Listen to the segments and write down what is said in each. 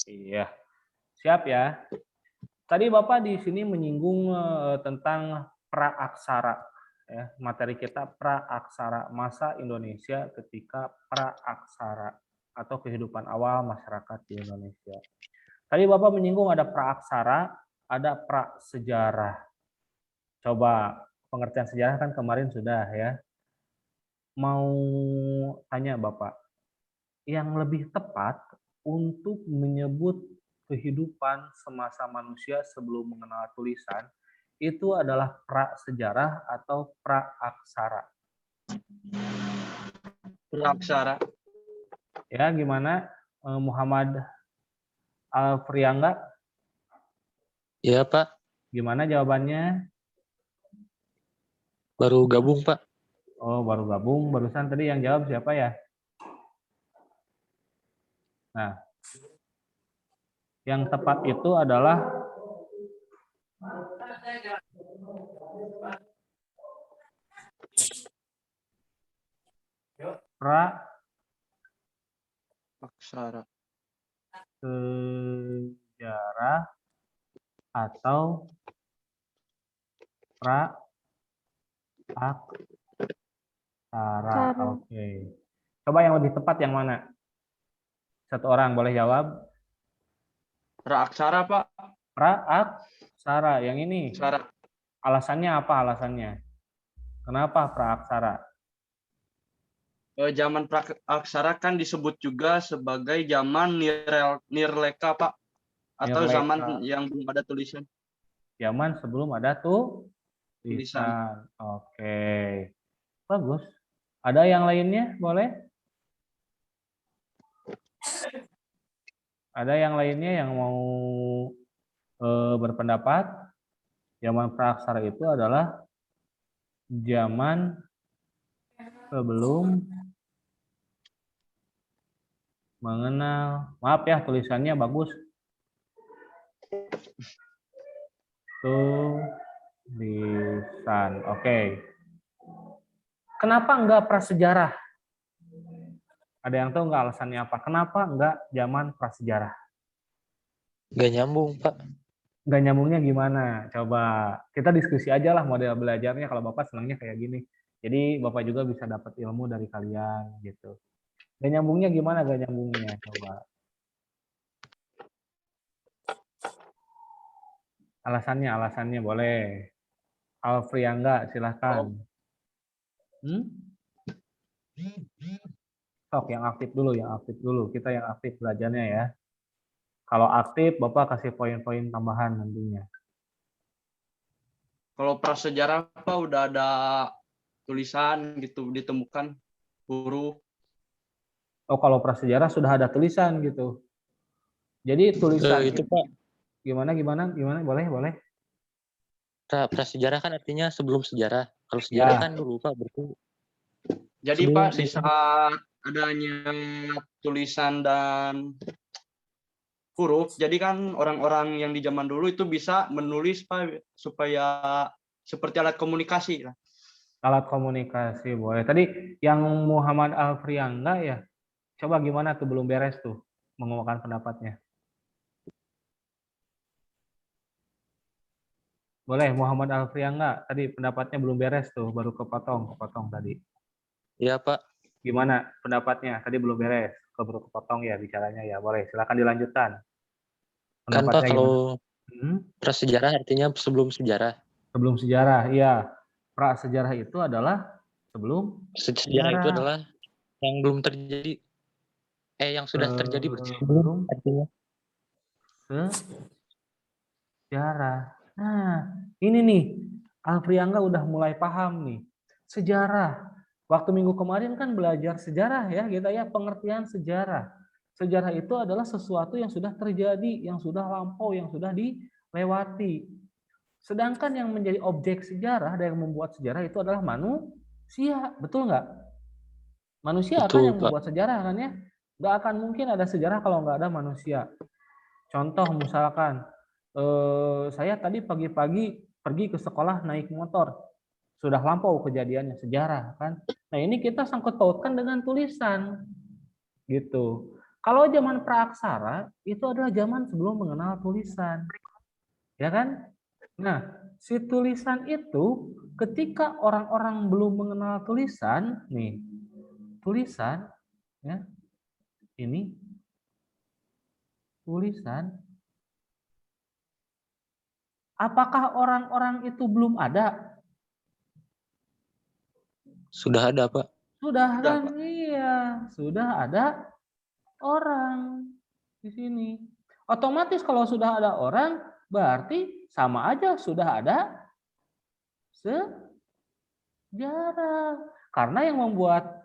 Iya, siap ya. Tadi Bapak di sini menyinggung tentang praaksara ya. Materi kita praaksara, masa Indonesia ketika praaksara atau kehidupan awal masyarakat di Indonesia. Tadi Bapak menyinggung ada praaksara, ada prasejarah. Coba pengertian sejarah kan kemarin sudah ya. Mau tanya Bapak, yang lebih tepat untuk menyebut kehidupan semasa manusia sebelum mengenal tulisan itu adalah prasejarah atau praaksara. Praksara. Ya, gimana Muhammad Alfriangga? Iya, Pak. Gimana jawabannya? Baru gabung, Pak. Oh, baru gabung. Barusan tadi yang jawab siapa ya? Nah, yang tepat itu adalah Praksara. Sejarah atau praaksara. Oke. Coba yang lebih tepat yang mana? Satu orang boleh jawab. Praaksara, Pak. Praaksara. Yang ini. Aksara. Alasannya apa alasannya? Kenapa praaksara? Zaman praaksara kan disebut juga sebagai zaman nirleka, Pak. Atau Nirleka. zaman yang belum ada tulisan. Zaman sebelum ada tulisan. Tulisan. Oke. Bagus. Ada yang lainnya? Boleh? Ada yang lainnya yang mau berpendapat? Zaman praaksara itu adalah zaman sebelum mengenal. Maaf ya, tulisannya bagus. Tulisan. Oke. Kenapa enggak prasejarah? Ada yang tahu enggak alasannya apa? Kenapa enggak zaman prasejarah? Nggak nyambung, Pak. Enggak nyambungnya gimana? Coba kita diskusi aja lah model belajarnya kalau Bapak senangnya kayak gini. Jadi Bapak juga bisa dapat ilmu dari kalian gitu. Enggak nyambungnya gimana? Enggak nyambungnya? Coba. Alasannya boleh. Alfriangga, silahkan. Sok yang aktif dulu. Kita yang aktif belajarnya ya. Kalau aktif, Bapak kasih poin-poin tambahan nantinya. Kalau prasejarah, Pak, udah ada tulisan gitu ditemukan huruf. Oh, kalau prasejarah sudah ada tulisan gitu. Jadi tulisan Itu, Pak. Gimana? Boleh. Prasejarah kan artinya sebelum sejarah. Kalau sejarah kan dulu, Pak, berarti. Jadi Pak, di saat adanya tulisan dan huruf, jadi kan orang-orang yang di zaman dulu itu bisa menulis, Pak, supaya seperti alat komunikasi. Alat komunikasi boleh. Tadi yang Muhammad Alfriangga ya, coba gimana tuh belum beres tuh mengungkapkan pendapatnya. Boleh Muhammad Alfriangga, tadi pendapatnya belum beres tuh, baru kepotong tadi. Iya, Pak. Gimana pendapatnya? Tadi belum beres, baru kepotong ya bicaranya ya. Boleh, silakan dilanjutkan. Kan, Pak, kalau gimana? prasejarah artinya sebelum sejarah. Sebelum sejarah, iya. Prasejarah itu adalah sebelum Sejarah itu adalah yang belum terjadi. Yang sudah terjadi sebelum artinya. Sejarah. Nah, ini nih, Alfriangga udah mulai paham nih. Sejarah. Waktu minggu kemarin kan belajar sejarah ya, kita ya, pengertian sejarah. Sejarah itu adalah sesuatu yang sudah terjadi, yang sudah lampau, yang sudah dilewati. Sedangkan yang menjadi objek sejarah dan yang membuat sejarah itu adalah manusia, betul nggak? Manusia Betul, kan yang Pak. membuat sejarah kan ya? Nggak akan mungkin ada sejarah kalau nggak ada manusia. Contoh misalkan, saya tadi pagi-pagi pergi ke sekolah naik motor, sudah lampau kejadiannya, sejarah kan. Nah ini kita sangkut pautkan dengan tulisan, gitu. Kalau zaman praaksara itu adalah zaman sebelum mengenal tulisan. Ya kan? Nah, si tulisan itu ketika orang-orang belum mengenal tulisan, nih, tulisan ya, ini tulisan, apakah orang-orang itu belum ada? Sudah ada, Pak. Sudah Udah, kan? Pak. Iya, sudah ada orang di sini. Otomatis kalau sudah ada orang, berarti sama aja sudah ada sejarah. Karena yang membuat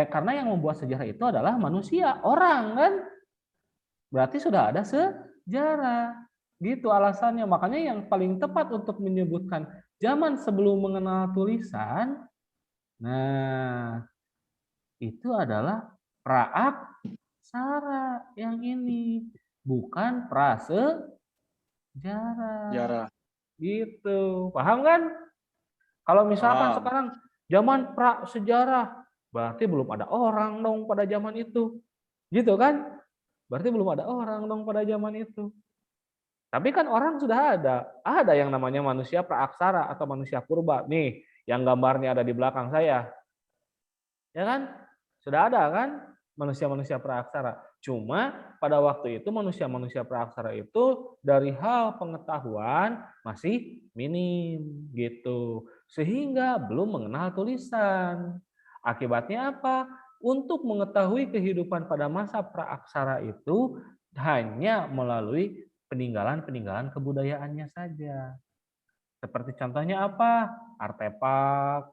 karena yang membuat sejarah itu adalah manusia, orang kan? Berarti sudah ada sejarah. Gitu alasannya. Makanya yang paling tepat untuk menyebutkan zaman sebelum mengenal tulisan, nah, itu adalah praaksara yang ini, bukan prasejarah. Sejarah. Gitu. Paham kan? Kalau misalkan Paham. sekarang zaman prasejarah, berarti belum ada orang dong pada zaman itu. Gitu kan? Berarti belum ada orang dong pada zaman itu. Tapi kan orang sudah ada. Ada yang namanya manusia praaksara atau manusia purba. Nih, yang gambarnya ada di belakang saya. Ya kan? Sudah ada kan manusia-manusia praaksara. Cuma pada waktu itu manusia-manusia praaksara itu dari hal pengetahuan masih minim gitu. Sehingga belum mengenal tulisan. Akibatnya apa? Untuk mengetahui kehidupan pada masa praaksara itu hanya melalui peninggalan-peninggalan kebudayaannya saja. Seperti contohnya apa? Artefak,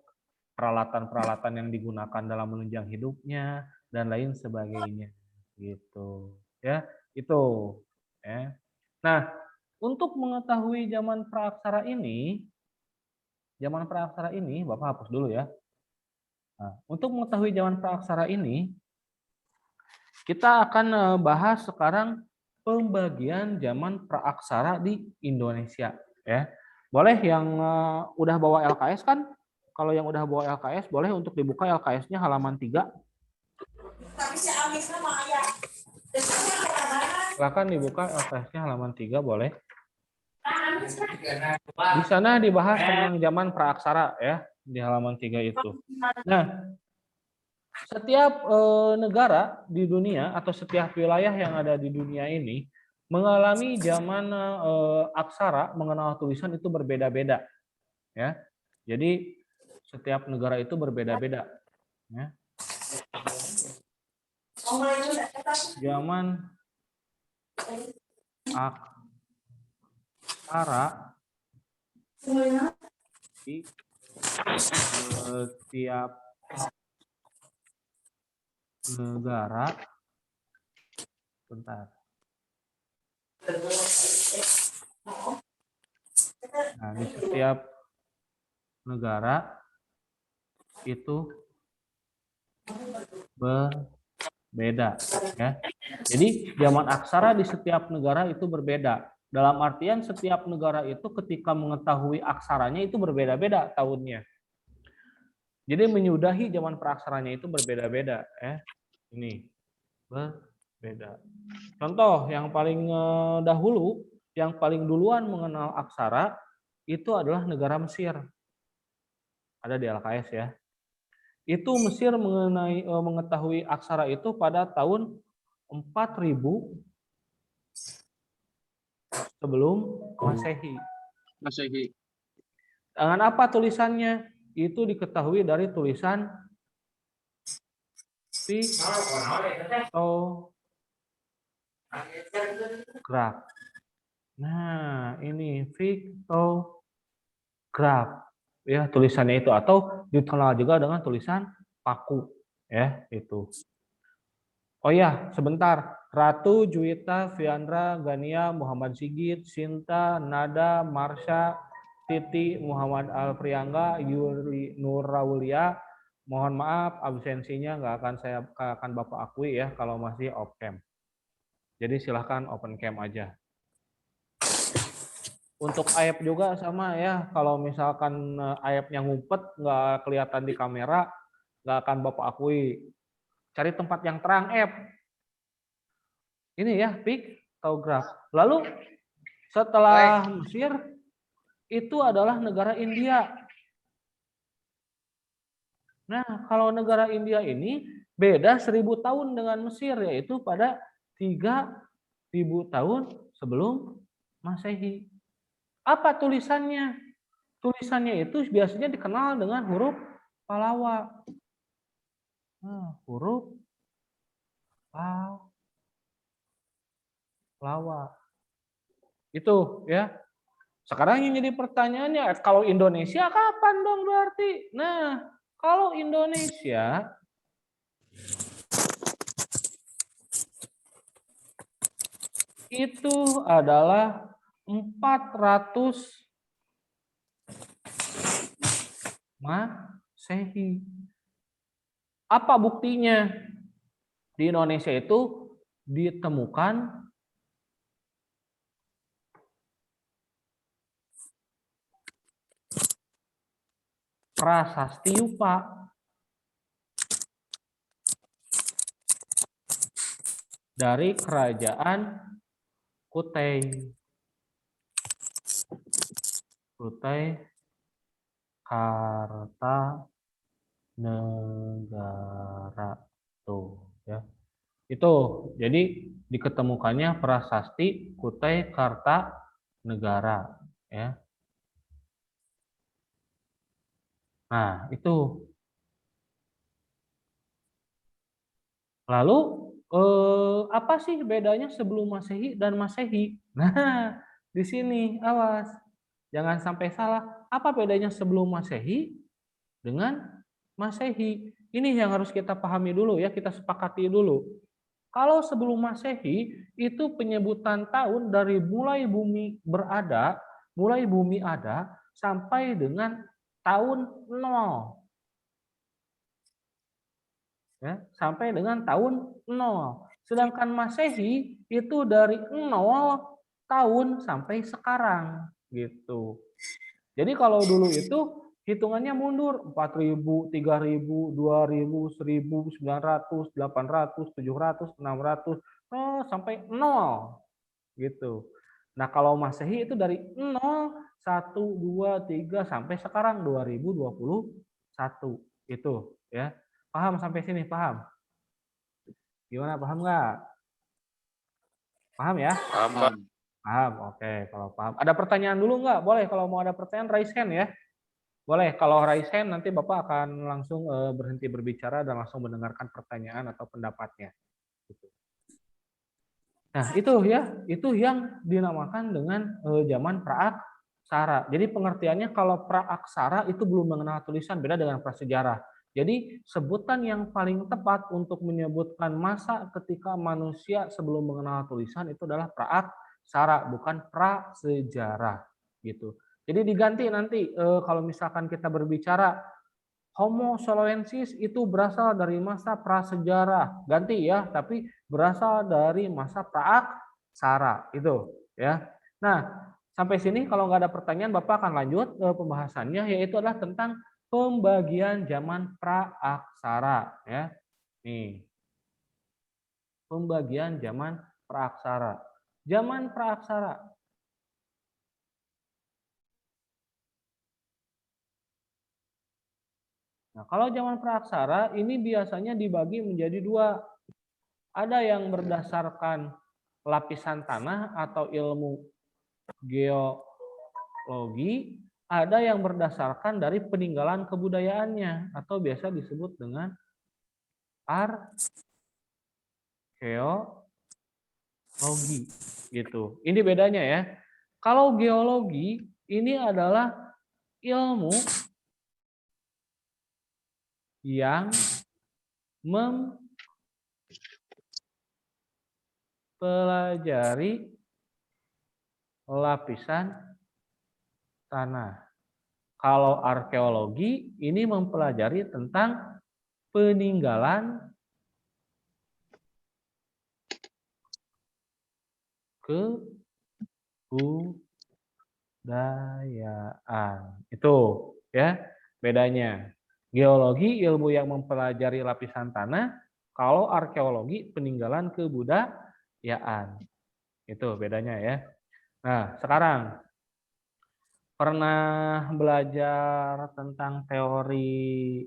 peralatan-peralatan yang digunakan dalam menunjang hidupnya dan lain sebagainya gitu ya itu ya. Nah, untuk mengetahui zaman praaksara ini Bapak hapus dulu ya. Nah, untuk mengetahui zaman praaksara ini kita akan bahas sekarang pembagian zaman praaksara di Indonesia ya. Boleh yang udah bawa LKS kan? Kalau yang udah bawa LKS boleh untuk dibuka LKS-nya halaman 3. Silakan dibuka LKS-nya halaman 3 boleh. Di sana dibahas tentang zaman praaksara ya di halaman 3 itu. Nah, setiap negara di dunia atau setiap wilayah yang ada di dunia ini mengalami zaman aksara mengenal tulisan itu berbeda-beda ya. Jadi setiap negara itu berbeda-beda ya. Zaman aksara di setiap negara, bentar. Nah, di setiap negara itu berbeda ya. Jadi zaman aksara di setiap negara itu berbeda. Dalam artian setiap negara itu ketika mengetahui aksaranya itu berbeda-beda tahunnya. Jadi menyudahi zaman praaksaranya itu berbeda-beda ya. Ini berbeda. Contoh yang paling dahulu, yang paling duluan mengenal aksara itu adalah negara Mesir. Ada di LKS ya. Itu Mesir mengetahui aksara itu pada tahun 4000 sebelum Masehi. Masehi. Dengan apa tulisannya? Itu diketahui dari tulisan piktograf. Nah, ini piktograf ya tulisannya itu atau dikenal juga dengan tulisan paku ya itu. Oh ya, sebentar. Ratu, Juwita, Fiandra, Gania, Muhammad Sigit, Sinta, Nada, Marsha, Titi, Muhammad Alpriangga, Yuri Nurawulia. Mohon maaf absensinya nggak akan Bapak akui ya kalau masih off cam. Jadi silahkan open cam aja. Untuk Aep juga sama ya. Kalau misalkan Aepnya ngumpet nggak kelihatan di kamera, nggak akan Bapak akui. Cari tempat yang terang, Aep. Ini ya, piktograf. Lalu setelah Mesir itu adalah negara India. Nah, kalau negara India ini beda 1000 tahun dengan Mesir, yaitu pada 3000 tahun sebelum Masehi. Apa tulisannya? Tulisannya itu biasanya dikenal dengan huruf Pallawa. Nah, huruf Pallawa. Itu ya. Sekarang yang jadi pertanyaannya, kalau Indonesia kapan dong berarti? Nah, kalau Indonesia itu adalah 400 Masehi. Apa buktinya? Di Indonesia itu ditemukan prasasti Yupa dari kerajaan Kutai. Kutai Kartanegara tuh ya. Itu jadi diketemukannya prasasti Kutai Kartanegara ya. Nah, itu. Lalu apa sih bedanya sebelum Masehi dan Masehi? Nah, di sini awas. Jangan sampai salah. Apa bedanya sebelum Masehi dengan Masehi? Ini yang harus kita pahami dulu ya, kita sepakati dulu. Kalau sebelum Masehi itu penyebutan tahun dari mulai bumi ada sampai dengan tahun 0. Ya, sampai dengan tahun 0. Sedangkan Masehi itu dari 0 tahun sampai sekarang gitu. Jadi kalau dulu itu hitungannya mundur 4000, 3000, 2000, 1000, 900, 800, 700, 600 sampai 0 gitu. Nah, kalau Masehi itu dari 0, 1, 2, 3 sampai sekarang 2021 itu ya. Paham sampai sini, paham? Gimana, paham nggak? Paham ya? Paham, Pak. Paham, oke. Kalau paham. Ada pertanyaan dulu nggak? Boleh, kalau mau ada pertanyaan raise hand ya. Boleh, kalau raise hand nanti Bapak akan langsung berhenti berbicara dan langsung mendengarkan pertanyaan atau pendapatnya. Nah, itu ya, itu yang dinamakan dengan zaman praaksara. Jadi pengertiannya kalau praaksara itu belum mengenal tulisan, beda dengan prasejarah. Jadi sebutan yang paling tepat untuk menyebutkan masa ketika manusia sebelum mengenal tulisan itu adalah praaksara, bukan prasejarah gitu. Jadi diganti nanti kalau misalkan kita berbicara Homo soloensis itu berasal dari masa prasejarah, ganti ya, tapi berasal dari masa praaksara itu ya. Nah, sampai sini kalau nggak ada pertanyaan, Bapak akan lanjut pembahasannya, yaitu adalah tentang pembagian zaman praaksara ya. Nih, pembagian zaman praaksara. Zaman praaksara. Nah, kalau zaman praaksara ini biasanya dibagi menjadi dua. Ada yang berdasarkan lapisan tanah atau ilmu geologi, ada yang berdasarkan dari peninggalan kebudayaannya atau biasa disebut dengan arkeologi gitu. Ini bedanya ya. Kalau geologi ini adalah ilmu yang mempelajari lapisan tanah. Kalau arkeologi ini mempelajari tentang peninggalan kebudayaan. Itu ya bedanya. Geologi ilmu yang mempelajari lapisan tanah, kalau arkeologi peninggalan kebudayaan. yaan. Itu bedanya ya. Nah, sekarang pernah belajar tentang teori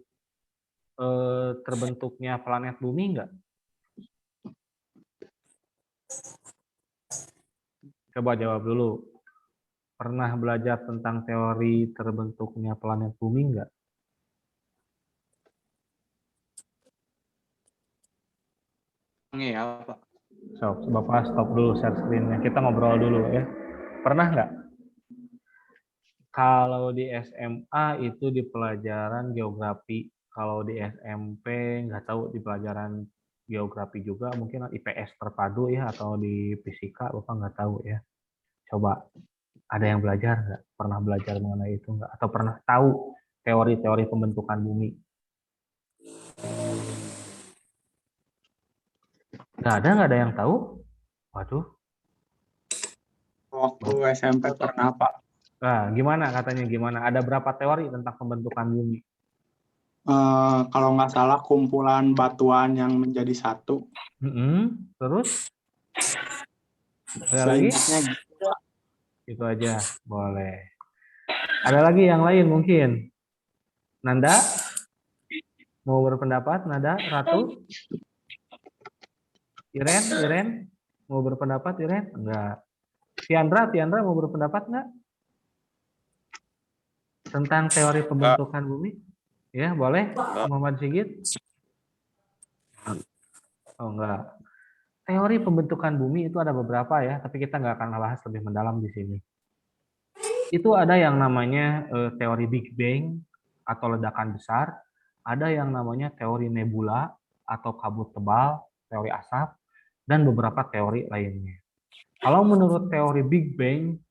terbentuknya planet bumi nggak? Coba jawab dulu. Pernah belajar tentang teori terbentuknya planet bumi nggak? Iya, Pak. Bapak stop dulu share screen-nya. Kita ngobrol dulu ya. Pernah nggak? Kalau di SMA itu di pelajaran geografi. Kalau di SMP nggak tahu di pelajaran geografi juga, mungkin IPS terpadu ya, atau di fisika, Bapak nggak tahu ya. Coba, ada yang belajar nggak? Pernah belajar mengenai itu nggak? Atau pernah tahu teori-teori pembentukan bumi? Nggak ada yang tahu? Waduh. Waktu SMP pernah, Pak. Nah, gimana katanya gimana? Ada berapa teori tentang pembentukan bumi? Kalau nggak salah kumpulan batuan yang menjadi satu. Terus? Ada lagi? Selebihnya gitu. Itu aja, boleh. Ada lagi yang lain mungkin? Nanda? Mau berpendapat, Nanda? Ratu? Iren? Mau berpendapat, Iren? Enggak. Tiandra mau berpendapat enggak? Tentang teori pembentukan bumi? Ya, boleh. Muhammad Sigit? Oh, enggak. Teori pembentukan bumi itu ada beberapa ya, tapi kita nggak akan bahas lebih mendalam di sini. Itu ada yang namanya teori Big Bang atau ledakan besar, ada yang namanya teori nebula atau kabut tebal, teori asap, dan beberapa teori lainnya. Kalau menurut teori Big Bang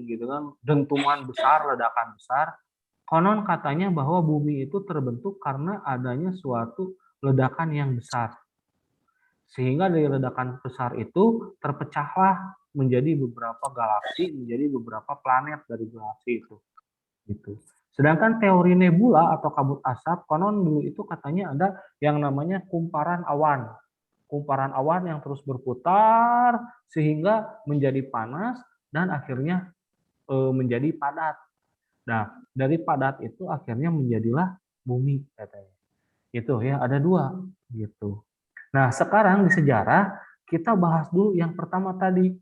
gitu kan, dentuman besar, ledakan besar, konon katanya bahwa bumi itu terbentuk karena adanya suatu ledakan yang besar. Sehingga dari ledakan besar itu terpecahlah menjadi beberapa galaksi, menjadi beberapa planet dari galaksi itu. Gitu. Sedangkan teori nebula atau kabut asap, konon dulu itu katanya ada yang namanya kumparan awan. Kumparan awan yang terus berputar sehingga menjadi panas dan akhirnya menjadi padat. Nah, dari padat itu akhirnya menjadilah bumi katanya. Itu ya, ada dua gitu. Nah, sekarang di sejarah kita bahas dulu yang pertama tadi,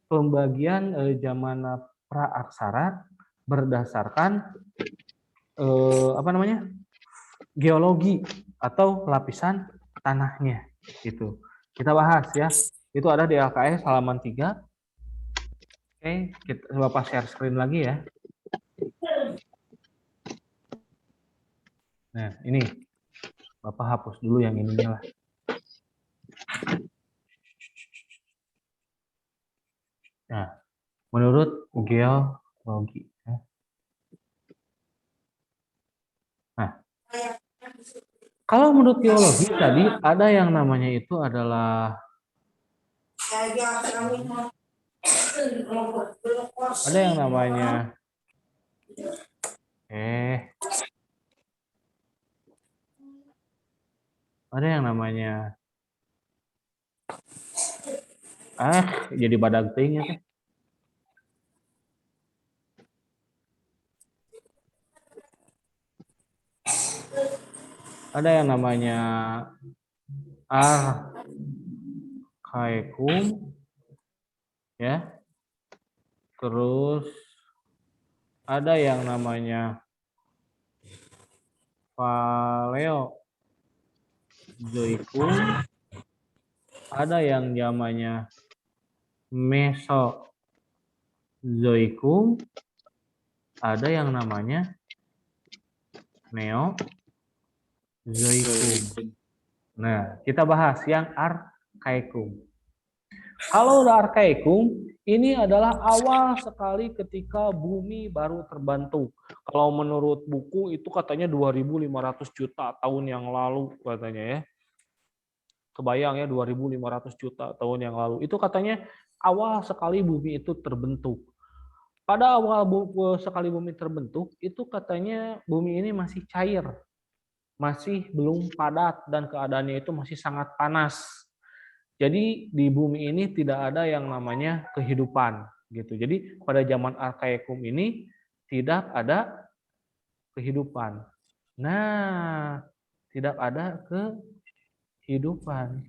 pembagian zaman praaksara berdasarkan geologi atau lapisan tanahnya gitu. Kita bahas ya. Itu ada di LKS halaman 3. Oke, Bapak share screen lagi ya. Nah, ini Bapak hapus dulu yang ininya lah. Nah, menurut geologi. Nah, kalau menurut geologi tadi ada yang namanya itu adalah ada yang namanya jadi badag teuing ya teh. Ada yang namanya Arkaikum ya. Terus ada yang namanya Paleozoikum, ada yang namanya Mesozoikum, ada yang namanya Neozoikum. Nah, kita bahas yang Arkaikum. Kalau udah Arkaikum, ini adalah awal sekali ketika bumi baru terbentuk. Kalau menurut buku itu katanya 2.500 juta tahun yang lalu katanya ya. Kebayang ya 2.500 juta tahun yang lalu. Itu katanya awal sekali bumi itu terbentuk. Pada awal sekali bumi terbentuk, itu katanya bumi ini masih cair. Masih belum padat dan keadaannya itu masih sangat panas. Jadi di bumi ini tidak ada yang namanya kehidupan gitu. Jadi pada zaman Arkaikum ini tidak ada kehidupan. Nah, tidak ada kehidupan.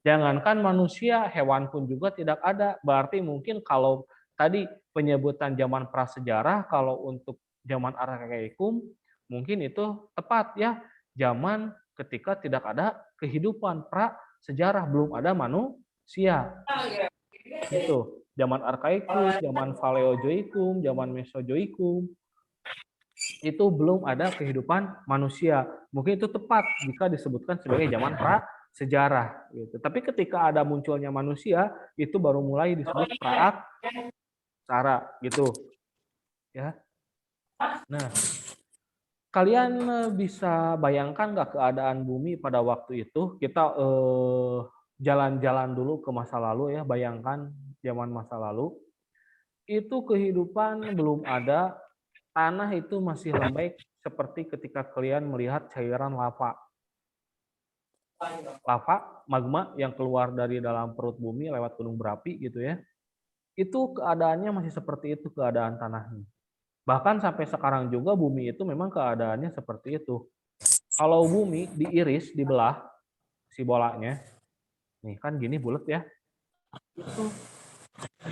Jangankan manusia, hewan pun juga tidak ada. Berarti mungkin kalau tadi penyebutan zaman prasejarah, kalau untuk zaman Arkaikum, mungkin itu tepat ya. Zaman ketika tidak ada kehidupan prasejarah, belum ada manusia. Itu zaman Arkaikum, zaman Paleozoikum, zaman Mesozoikum, itu belum ada kehidupan manusia. Mungkin itu tepat jika disebutkan sebagai zaman prasejarah gitu. Tapi ketika ada munculnya manusia, itu baru mulai disebut praaksara gitu. Ya. Nah, kalian bisa bayangkan nggak keadaan bumi pada waktu itu? Kita jalan-jalan dulu ke masa lalu ya, bayangkan zaman masa lalu. Itu kehidupan belum ada, tanah itu masih lembek seperti ketika kalian melihat cairan lava. Lava, magma yang keluar dari dalam perut bumi lewat gunung berapi gitu ya. Itu keadaannya masih seperti itu keadaan tanahnya. Bahkan sampai sekarang juga bumi itu memang keadaannya seperti itu. Kalau bumi diiris, dibelah si bolanya, nih kan gini bulat ya, itu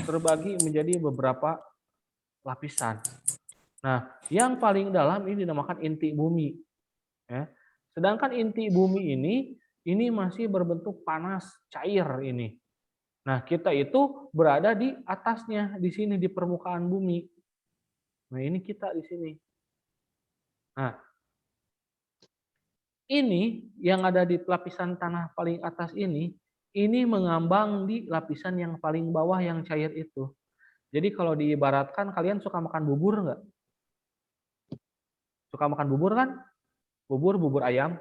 terbagi menjadi beberapa lapisan. Nah, yang paling dalam ini dinamakan inti bumi. Ya. Sedangkan inti bumi ini masih berbentuk panas, cair ini. Nah, kita itu berada di atasnya, di sini di permukaan bumi. Nah, ini kita di sini. Nah, ini yang ada di lapisan tanah paling atas ini mengambang di lapisan yang paling bawah yang cair itu. Jadi kalau diibaratkan, kalian suka makan bubur nggak? Suka makan bubur kan? Bubur ayam.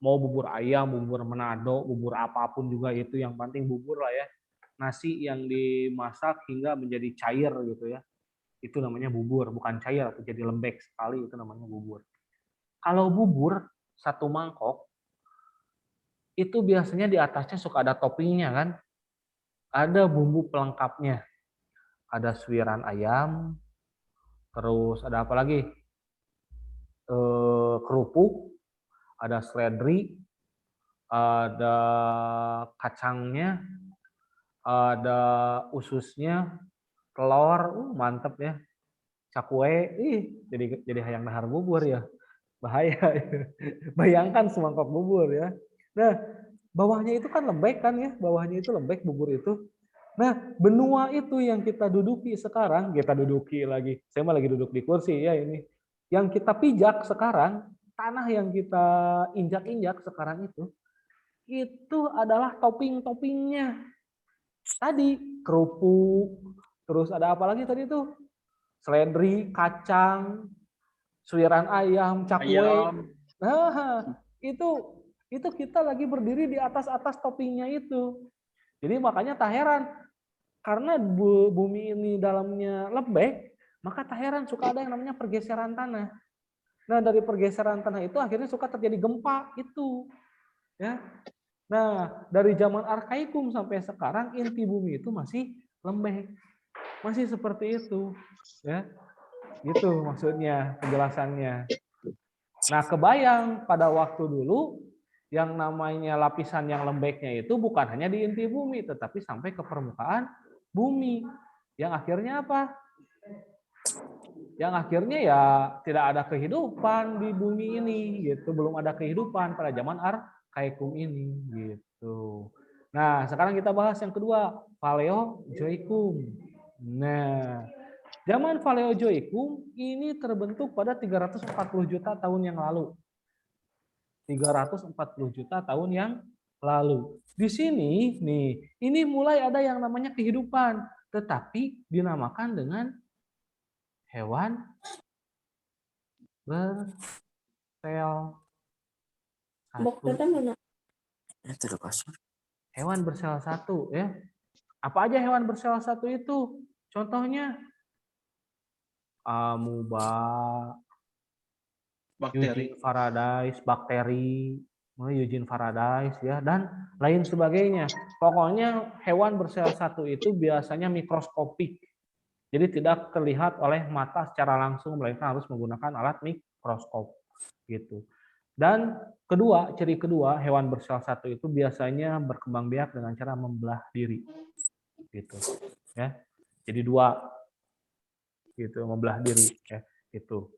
Mau bubur ayam, bubur Manado, bubur apapun juga itu, yang penting bubur lah ya. Nasi yang dimasak hingga menjadi cair gitu ya. Itu namanya bubur, bukan cair atau jadi lembek sekali, itu namanya bubur. Kalau bubur satu mangkok itu biasanya di atasnya suka ada toppingnya kan? Ada bumbu pelengkapnya. Ada suiran ayam, terus ada apa lagi? Kerupuk, ada seledri, ada kacangnya, ada ususnya, telur, mantep ya. Cakwe, jadi hayang dahar bubur ya. Bahaya. Bayangkan semangkok bubur ya. Nah, bawahnya itu kan lembek kan ya, bawahnya itu lembek bubur itu. Nah, benua itu yang kita duduki sekarang, kita duduki lagi. Saya mah lagi duduk di kursi ya ini. Yang kita pijak sekarang, tanah yang kita injak-injak sekarang itu adalah topping-toppingnya. Tadi kerupuk, terus ada apa lagi tadi tuh? Seledri, kacang, suiran ayam, cakwe. Nah, itu kita lagi berdiri di atas toppingnya itu. Jadi makanya tak heran, karena bumi ini dalamnya lembek, maka tak heran suka ada yang namanya pergeseran tanah. Nah, dari pergeseran tanah itu akhirnya suka terjadi gempa itu. Ya. Nah, dari zaman Arkaikum sampai sekarang inti bumi itu masih lembek. Masih seperti itu. Ya. Gitu maksudnya, penjelasannya. Nah, kebayang pada waktu dulu yang namanya lapisan yang lembeknya itu bukan hanya di inti bumi, tetapi sampai ke permukaan bumi. Yang akhirnya apa? Yang akhirnya ya tidak ada kehidupan di bumi ini, gitu. Belum ada kehidupan pada zaman Arkaikum ini, gitu. Nah, sekarang kita bahas yang kedua, Paleozoikum. Nah, zaman Paleozoikum ini terbentuk pada 340 juta tahun yang lalu. 340 juta tahun yang lalu. Di sini nih, ini mulai ada yang namanya kehidupan, tetapi dinamakan dengan hewan bersel satu. Hewan bersel satu ya. Apa aja hewan bersel satu itu? Contohnya amuba, Bakteri. Eugene Paradise, bakteri, Eugene Faraday ya, dan lain sebagainya. Pokoknya hewan bersel satu itu biasanya mikroskopik. Jadi tidak terlihat oleh mata secara langsung, melainkan harus menggunakan alat mikroskop gitu. Dan kedua, ciri kedua, hewan bersel satu itu biasanya berkembang biak dengan cara membelah diri. Gitu. Ya. Jadi dua gitu, membelah diri ya, gitu.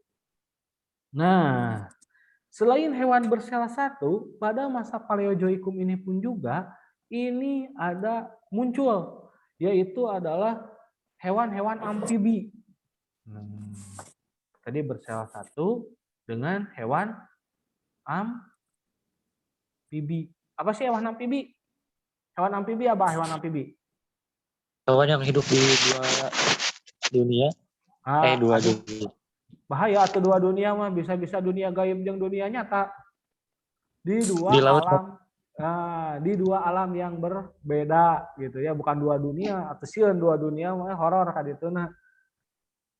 Nah, selain hewan bersel satu, pada masa Paleozoikum ini pun juga ini ada muncul, yaitu adalah hewan-hewan amfibi. Tadi bersel satu dengan hewan amfibi. Apa sih hewan amfibi? Hewan amfibi apa hewan amfibi? Hewan yang hidup di dua dunia. Dua dunia. Bahaya atau dua dunia mah, bisa-bisa dunia gaib yang dunia nyata. Di dua Di laut. alam. Nah, di dua alam yang berbeda gitu ya, bukan dua dunia atau sieun dua dunia mah horor kadituna.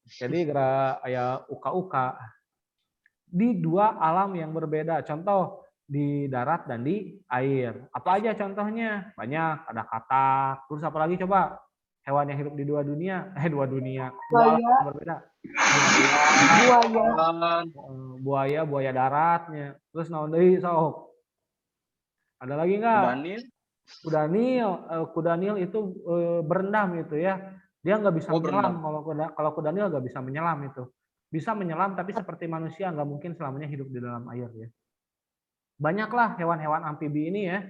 Jadi geura aya uka-uka. Di dua alam yang berbeda. Contoh di darat dan di air. Apa aja contohnya? Banyak, ada katak. Terus apa lagi coba? Hewan yang hidup di dua dunia. Dua dunia. Dua alam yang berbeda. Buaya daratnya. Terus naon deui sok? Ada lagi nggak? Kuda Nil itu berendam itu ya. Dia nggak bisa menyelam. Kalau kuda Nil nggak bisa menyelam itu. Bisa menyelam tapi seperti manusia nggak mungkin selamanya hidup di dalam air ya. Banyaklah hewan-hewan amfibi ini ya.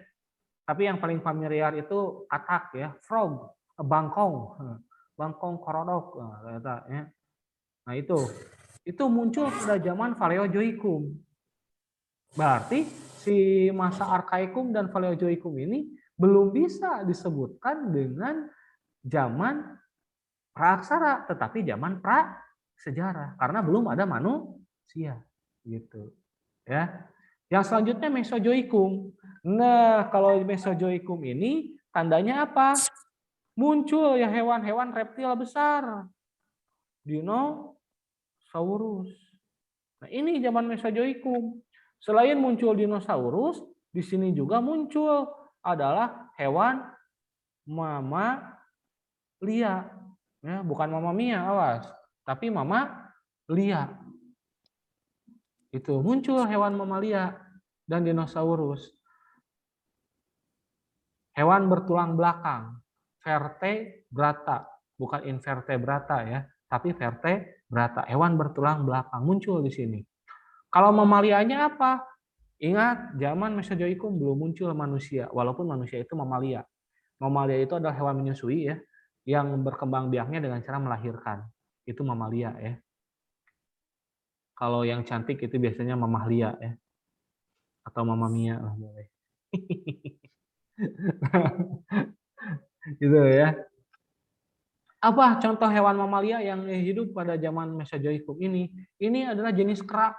Tapi yang paling familiar itu katak ya, frog, bangkong korodok. Nah itu muncul pada zaman Paleozoikum. Berarti si masa Arkaikum dan Paleozoikum ini belum bisa disebutkan dengan zaman praaksara, tetapi zaman prasejarah karena belum ada manusia gitu. Ya. Yang selanjutnya Mesozoikum. Nah, kalau Mesozoikum ini tandanya apa? Muncul ya hewan-hewan reptil besar. Dinosaurus. Nah, ini zaman Mesozoikum. Selain muncul dinosaurus, di sini juga muncul adalah hewan mamalia. Ya, bukan mamamia, awas. Tapi mamalia. Itu muncul hewan mamalia dan dinosaurus. Hewan bertulang belakang, vertebrata, bukan invertebrata ya, tapi vertebrata, hewan bertulang belakang muncul di sini. Kalau mamalianya apa? Ingat, zaman Mesozoikum belum muncul manusia, walaupun manusia itu mamalia. Mamalia itu adalah hewan menyusui ya, yang berkembang biaknya dengan cara melahirkan. Itu mamalia ya. Kalau yang cantik itu biasanya mamahlia ya. Atau mamamia lah boleh. Gitu ya. Apa contoh hewan mamalia yang hidup pada zaman Mesozoikum ini? Ini adalah jenis kera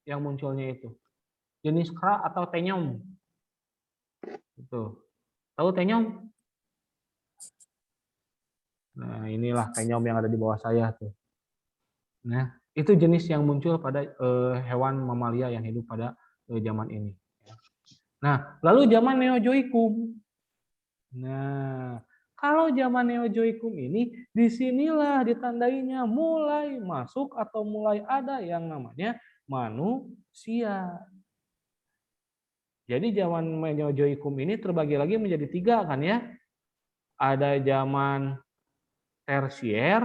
yang munculnya itu. Jenis kera atau tenyom. Itu. Tahu tenyom? Nah, inilah tenyom yang ada di bawah saya tuh. Nah, itu jenis yang muncul pada hewan mamalia yang hidup pada zaman ini. Nah, lalu zaman Neozoikum. Nah, kalau zaman Neozoikum ini, disinilah ditandainya mulai masuk atau mulai ada yang namanya manusia. Jadi zaman Neozoikum ini terbagi lagi menjadi 3 kan ya. Ada zaman tersier,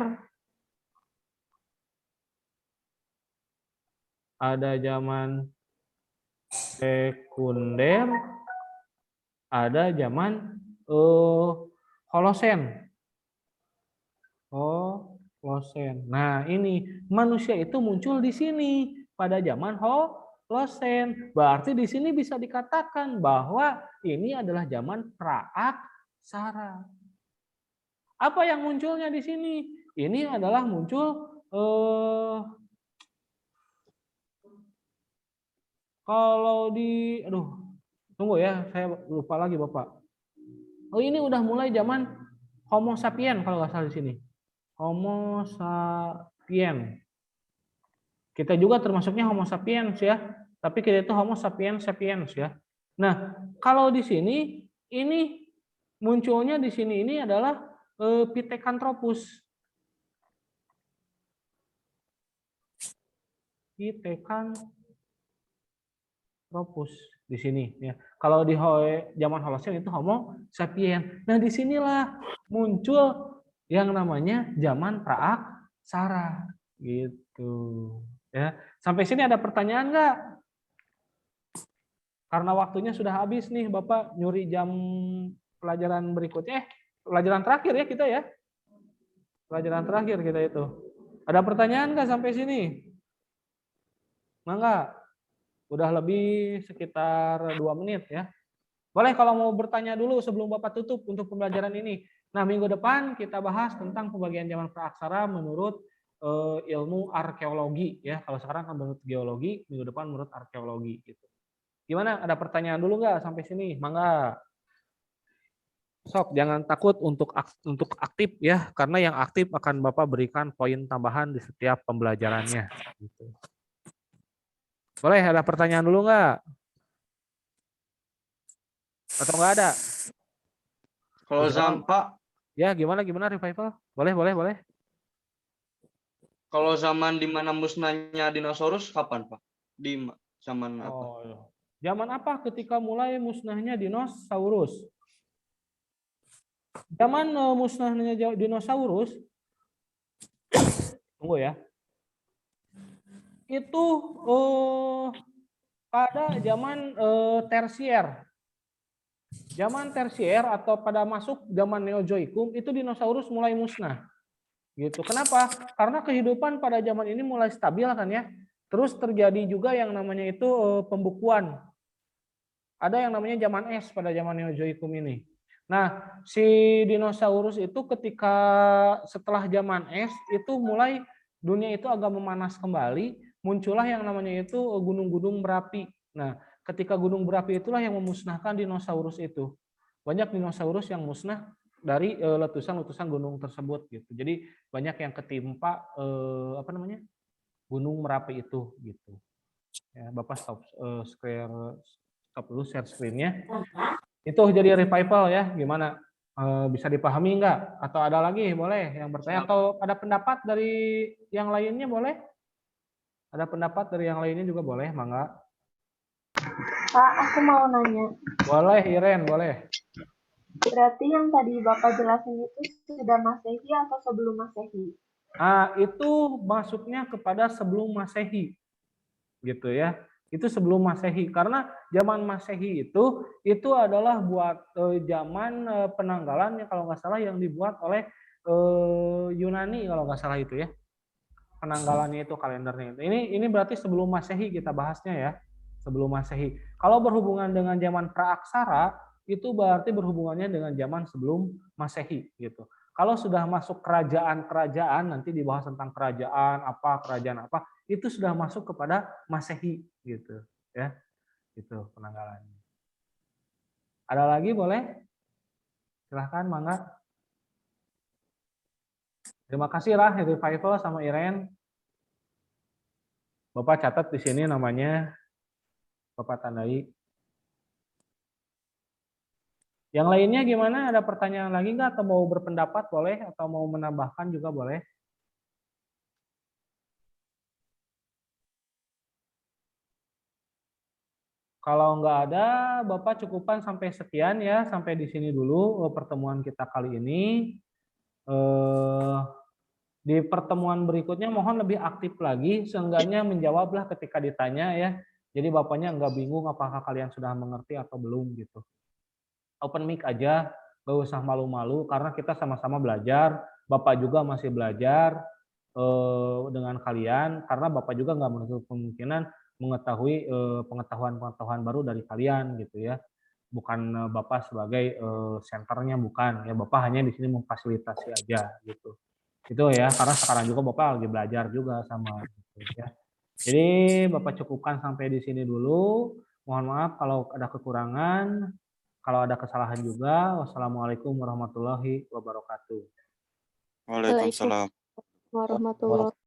ada zaman sekunder, ada zaman Holosen. Holosen. Nah, ini manusia itu muncul di sini pada zaman Holosen. Berarti di sini bisa dikatakan bahwa ini adalah zaman praaksara. Apa yang munculnya di sini? Ini adalah muncul kalau di tunggu ya, saya lupa lagi Bapak. Oh, ini udah mulai zaman Homo sapien kalau nggak salah di sini. Homo sapien. Kita juga termasuknya Homo sapiens ya. Tapi kita itu Homo sapiens sapiens ya. Nah, kalau di sini ini munculnya di sini ini adalah Pithecanthropus. Pithecanthropus di sini ya. Kalau di zaman Holocene itu Homo sapiens. Nah, disinilah muncul yang namanya zaman praaksara gitu ya. Sampai sini ada pertanyaan nggak? Karena waktunya sudah habis nih, Bapak nyuri jam pelajaran berikutnya. Pelajaran terakhir ya kita ya. Pelajaran terakhir kita itu. Ada pertanyaan nggak sampai sini? Mangga. Udah lebih sekitar 2 menit ya. Boleh kalau mau bertanya dulu sebelum Bapak tutup untuk pembelajaran ini. Nah, minggu depan kita bahas tentang pembagian zaman praaksara menurut ilmu arkeologi ya. Kalau sekarang kan menurut geologi, minggu depan menurut arkeologi gitu. Gimana? Ada pertanyaan dulu nggak sampai sini? Mangga. Sok, jangan takut untuk aktif ya, karena yang aktif akan Bapak berikan poin tambahan di setiap pembelajarannya. Gitu. Boleh, ada pertanyaan dulu nggak? Atau nggak ada? Kalau Pak, ya gimana revival? Boleh. Kalau zaman di mana musnahnya dinosaurus kapan Pak? Di zaman apa? Zaman apa ketika mulai musnahnya dinosaurus? Zaman musnahnya dinosaurus, tunggu ya. Itu pada zaman tersier. Zaman tersier atau pada masuk zaman Neozoikum itu dinosaurus mulai musnah. Gitu. Kenapa? Karena kehidupan pada zaman ini mulai stabil kan ya. Terus terjadi juga yang namanya itu pembukuan. Ada yang namanya zaman es pada zaman Neozoikum ini. Nah, si dinosaurus itu ketika setelah zaman es itu mulai dunia itu agak memanas kembali, muncullah yang namanya itu gunung-gunung berapi. Nah, ketika gunung berapi itulah yang memusnahkan dinosaurus itu. Banyak dinosaurus yang musnah dari letusan-letusan gunung tersebut gitu. Jadi banyak yang ketimpa gunung Merapi itu gitu. Ya, Bapak stop dulu share screen-nya. Itu jadi revival ya, gimana? Bisa dipahami nggak? Atau ada lagi? Boleh yang bertanya. Atau ada pendapat dari yang lainnya boleh? Ada pendapat dari yang lainnya juga boleh, mangga. Pak, aku mau nanya. Boleh, Iren, boleh. Berarti yang tadi Bapak jelasin itu sudah Masehi atau sebelum Masehi? Itu masuknya kepada sebelum Masehi. Gitu ya. Itu sebelum Masehi, karena zaman Masehi itu adalah buat zaman penanggalan yang kalau nggak salah yang dibuat oleh Yunani kalau nggak salah itu ya, penanggalannya itu kalendernya itu. Ini berarti sebelum Masehi kita bahasnya ya, sebelum Masehi. Kalau berhubungan dengan zaman praaksara itu berarti berhubungannya dengan zaman sebelum Masehi gitu. Kalau sudah masuk kerajaan-kerajaan, nanti dibahas tentang kerajaan apa, itu sudah masuk kepada Masehi gitu ya. Itu penanggalannya. Ada lagi boleh? Silahkan, mangga. Terima kasih Rah, Revival sama Iren. Bapak catat di sini namanya, Bapak tandai. Yang lainnya gimana? Ada pertanyaan lagi nggak? Atau mau berpendapat boleh? Atau mau menambahkan juga boleh? Kalau nggak ada, Bapak cukupkan sampai sekian ya. Sampai di sini dulu pertemuan kita kali ini. Di pertemuan berikutnya mohon lebih aktif lagi. Seenggaknya menjawablah ketika ditanya ya. Jadi Bapaknya nggak bingung apakah kalian sudah mengerti atau belum gitu. Open mic aja, gak usah malu-malu karena kita sama-sama belajar. Bapak juga masih belajar dengan kalian karena Bapak juga nggak menutup kemungkinan mengetahui pengetahuan-pengetahuan baru dari kalian gitu ya. Bukan Bapak sebagai senternya, bukan ya. Bapak hanya di sini memfasilitasi aja gitu. Itu ya, karena sekarang juga Bapak lagi belajar juga sama gitu ya. Jadi Bapak cukupkan sampai di sini dulu. Mohon maaf kalau ada kekurangan. Kalau ada kesalahan juga, wassalamualaikum warahmatullahi wabarakatuh. Waalaikumsalam. Warahmatullahi